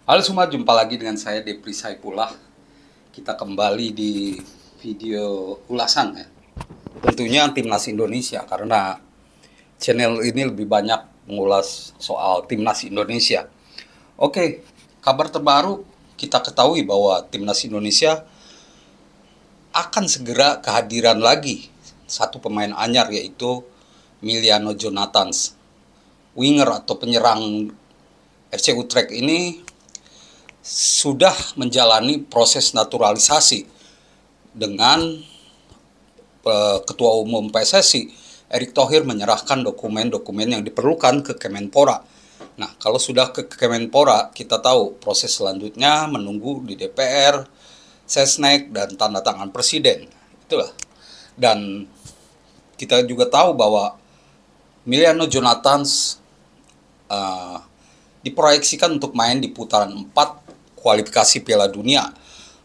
Halo semua, jumpa lagi dengan saya Depri Saipullah. Kita kembali di video ulasan ya. Tentunya Timnas Indonesia karena channel ini lebih banyak mengulas soal Timnas Indonesia. Oke, kabar terbaru kita ketahui bahwa Timnas Indonesia akan segera kehadiran lagi satu pemain anyar yaitu Miliano Jonathans. Winger atau penyerang FC Utrecht ini sudah menjalani proses naturalisasi dengan Ketua Umum PSSI Erick Thohir menyerahkan dokumen-dokumen yang diperlukan ke Kemenpora. Nah, kalau sudah ke Kemenpora, kita tahu proses selanjutnya menunggu di DPR, Sesnek, dan tanda tangan Presiden. Itulah. Dan kita juga tahu bahwa Miliano Jonathans diproyeksikan untuk main di putaran 4 kualifikasi Piala Dunia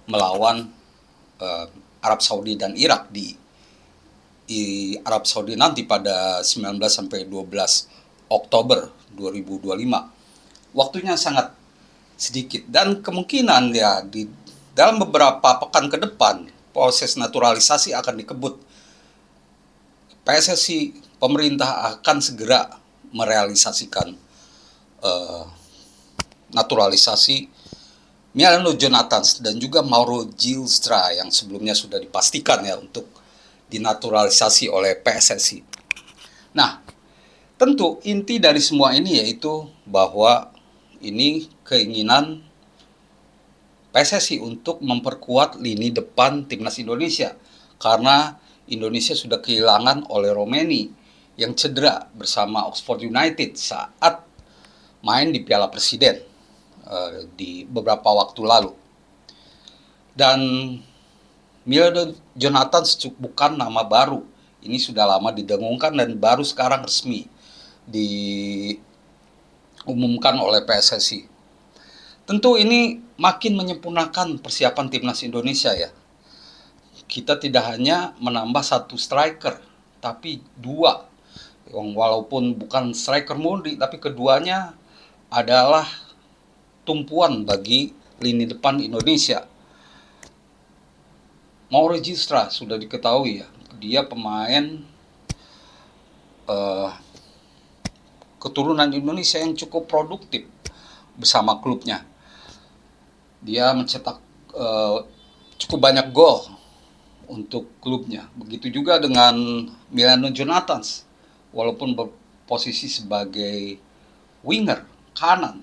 melawan Arab Saudi dan Irak di Arab Saudi nanti pada 19 sampai 12 Oktober 2025. Waktunya sangat sedikit dan kemungkinan ya di dalam beberapa pekan ke depan proses naturalisasi akan dikebut. PSSI pemerintah akan segera merealisasikan naturalisasi Miliano Jonathans dan juga Mauro Gilstra yang sebelumnya sudah dipastikan ya untuk dinaturalisasi oleh PSSI. Nah, tentu inti dari semua ini yaitu bahwa ini keinginan PSSI untuk memperkuat lini depan Timnas Indonesia karena Indonesia sudah kehilangan oleh Romeni yang cedera bersama Oxford United saat main di Piala Presiden di beberapa waktu lalu. Dan Miliano Jonathans bukan nama baru. Ini sudah lama didengungkan dan baru sekarang resmi diumumkan oleh PSSI. Tentu ini makin menyempurnakan persiapan Timnas Indonesia ya. Kita tidak hanya menambah satu striker, tapi dua. Walaupun bukan striker murni, tapi keduanya adalah tumpuan bagi lini depan Indonesia. Mauro Gilstra sudah diketahui ya, dia pemain keturunan Indonesia yang cukup produktif bersama klubnya. Dia mencetak cukup banyak gol untuk klubnya. Begitu juga dengan Miliano Jonathans, walaupun berposisi sebagai winger kanan,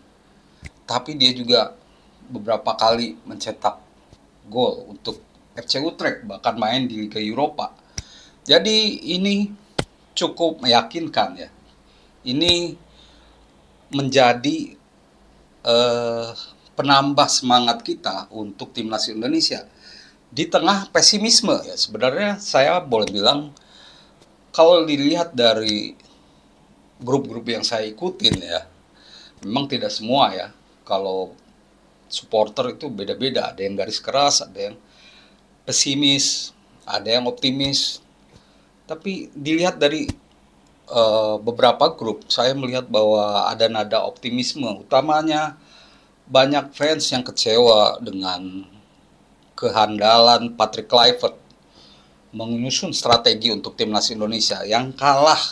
tapi dia juga beberapa kali mencetak gol untuk FC Utrecht, bahkan main di Liga Eropa. Jadi ini cukup meyakinkan ya. Ini menjadi penambah semangat kita untuk Timnas Indonesia di tengah pesimisme ya. Sebenarnya saya boleh bilang kalau dilihat dari grup-grup yang saya ikutin ya, memang tidak semua ya. Kalau supporter itu beda-beda, ada yang garis keras, ada yang pesimis, ada yang optimis. Tapi dilihat dari beberapa grup, saya melihat bahwa ada nada optimisme, utamanya banyak fans yang kecewa dengan kehandalan Patrick Kluivert menyusun strategi untuk Timnas Indonesia yang kalah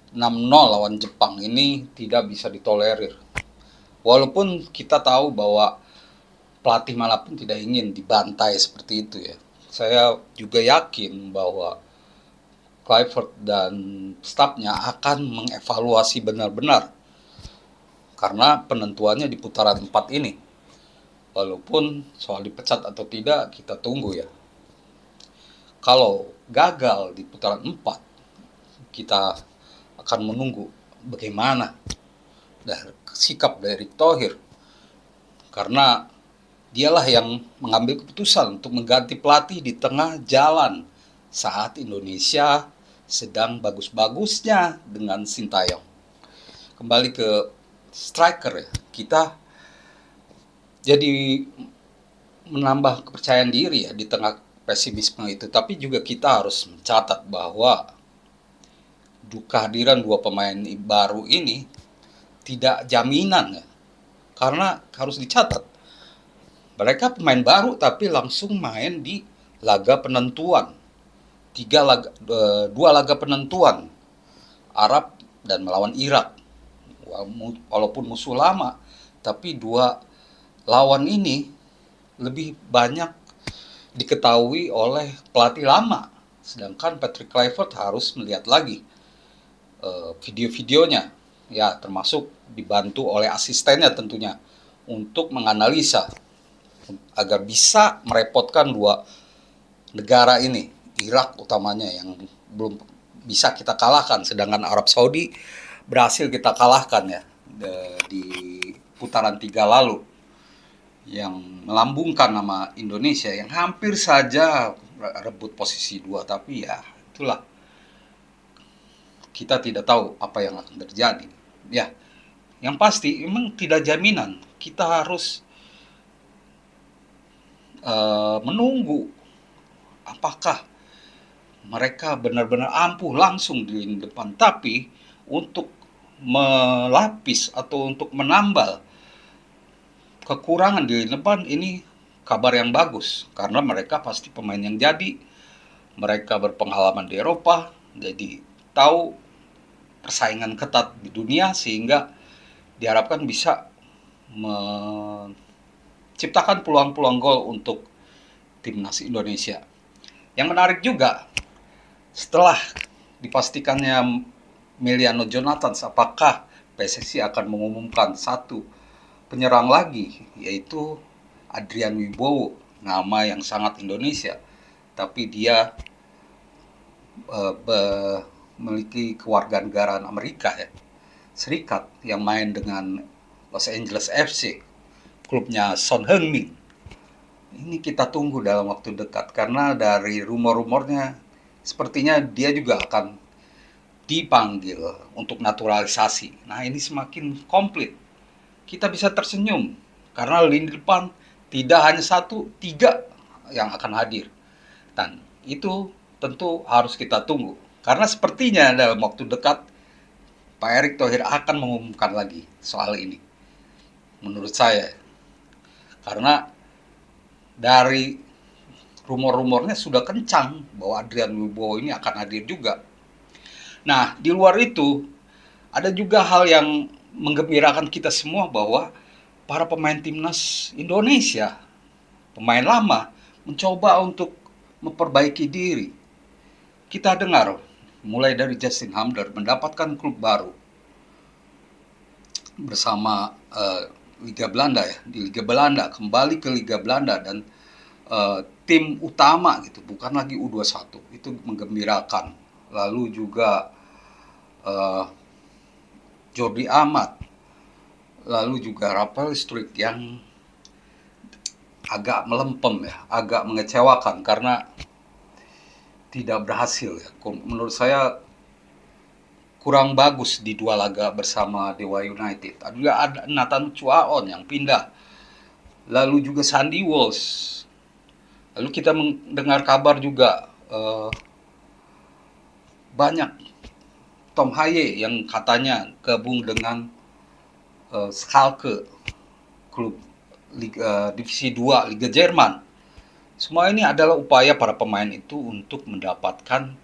6-0 lawan Jepang ini tidak bisa ditolerir. Walaupun kita tahu bahwa pelatih manapun tidak ingin dibantai seperti itu ya. Saya juga yakin bahwa Kluivert dan stafnya akan mengevaluasi benar-benar karena penentuannya di putaran 4 ini. Walaupun soal dipecat atau tidak kita tunggu ya. Kalau gagal di putaran 4, kita akan menunggu bagaimana sikap dari Erick Thohir, karena dialah yang mengambil keputusan untuk mengganti pelatih di tengah jalan saat Indonesia sedang bagus-bagusnya dengan Sintayong. Kembali ke striker ya, kita jadi menambah kepercayaan diri ya di tengah pesimisme itu. Tapi juga kita harus mencatat bahwa kehadiran dua pemain baru ini tidak jaminan ya Karena harus dicatat, mereka pemain baru tapi langsung main di laga penentuan. Dua laga penentuan, Arab dan melawan Irak. Walaupun musuh lama, tapi dua lawan ini lebih banyak diketahui oleh pelatih lama. Sedangkan Patrick Kluivert harus melihat lagi video-videonya, ya termasuk dibantu oleh asistennya tentunya untuk menganalisa agar bisa merepotkan dua negara ini, Irak utamanya yang belum bisa kita kalahkan, sedangkan Arab Saudi berhasil kita kalahkan ya di putaran 3 lalu, yang melambungkan nama Indonesia yang hampir saja rebut posisi 2, tapi ya itulah, kita tidak tahu apa yang akan terjadi. Ya, yang pasti memang tidak jaminan, kita harus menunggu apakah mereka benar-benar ampuh langsung di lini depan. Tapi untuk melapis atau untuk menambal kekurangan di lini depan ini kabar yang bagus, karena mereka pasti pemain yang jadi, mereka berpengalaman di Eropa, jadi tahu persaingan ketat di dunia, sehingga diharapkan bisa menciptakan peluang-peluang gol untuk timnas Indonesia. Yang menarik juga, setelah dipastikannya Meliano Jonathan, apakah PSSI akan mengumumkan satu penyerang lagi, yaitu Adrian Wibowo, nama yang sangat Indonesia, tapi dia memiliki kewarganegaraan Amerika ya, Serikat, yang main dengan Los Angeles FC, klubnya Son Heung-min. Ini kita tunggu dalam waktu dekat, karena dari rumor-rumornya sepertinya dia juga akan dipanggil untuk naturalisasi. Nah, ini semakin komplit. Kita bisa tersenyum karena lini depan tidak hanya 1, 3 yang akan hadir. Dan itu tentu harus kita tunggu, karena sepertinya dalam waktu dekat Pak Erick Thohir akan mengumumkan lagi soal ini, menurut saya. Karena dari rumor-rumornya sudah kencang bahwa Adrian Wibowo ini akan hadir juga. Nah, di luar itu ada juga hal yang menggembirakan kita semua, bahwa para pemain timnas Indonesia, pemain lama, mencoba untuk memperbaiki diri. Kita dengar mulai dari Justin Hammer mendapatkan klub baru bersama Liga Belanda ya, di Liga Belanda, kembali ke Liga Belanda dan tim utama gitu, bukan lagi U21. Itu menggembirakan. Lalu juga Jordi Amat, lalu juga Rafael Struijk yang agak melempem ya, agak mengecewakan karena tidak berhasil ya. Menurut saya kurang bagus di 2 laga bersama Dewa United. Ada Nathan Chuaon yang pindah, lalu juga Sandy Walsh. Lalu kita mendengar kabar juga banyak Tom Haye yang katanya gabung dengan Schalke, klub Divisi 2 Liga Jerman. Semua ini adalah upaya para pemain itu untuk mendapatkan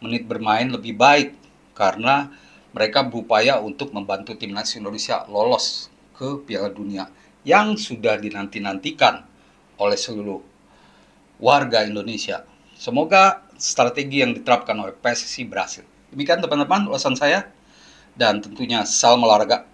menit bermain lebih baik, karena mereka berupaya untuk membantu timnas Indonesia lolos ke Piala Dunia yang sudah dinanti-nantikan oleh seluruh warga Indonesia. Semoga strategi yang diterapkan oleh PSSI berhasil. Demikian teman-teman ulasan saya, dan tentunya salam olahraga.